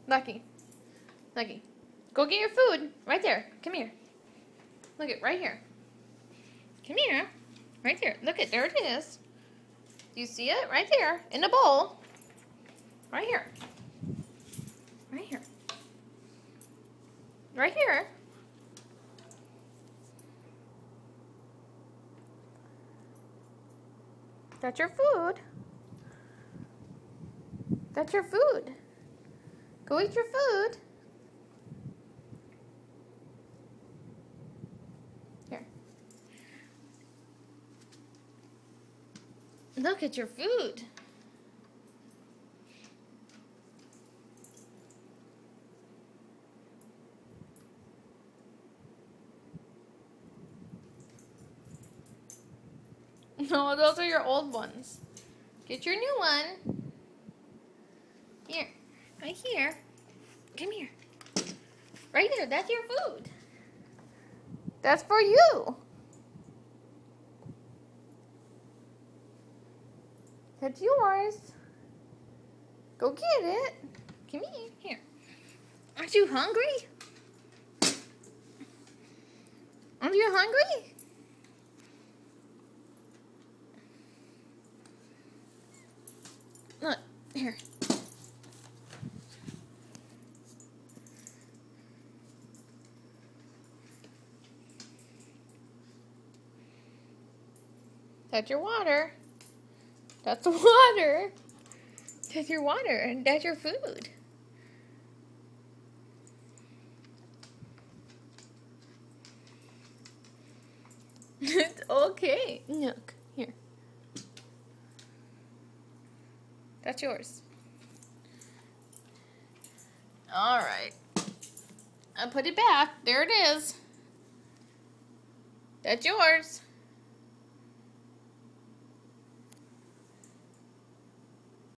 Lucky. Lucky. Go get your food. Right there. Come here. Look it, right here. Come here. Right there. Look it, there it is. Do you see it? Right there. In the bowl. Right here. Right here. Right here. That's your food. That's your food. Go eat your food. Here. Look at your food. No, those are your old ones. Get your new one. Here. Right here. Come here. Right there. That's your food. That's for you. That's yours. Go get it. Come here. Here. Aren't you hungry? Aren't you hungry? Look, here. That's your water. That's the water. That's your water, and that's your food. It's okay. Look, here. That's yours. All right. I put it back. There it is. That's yours.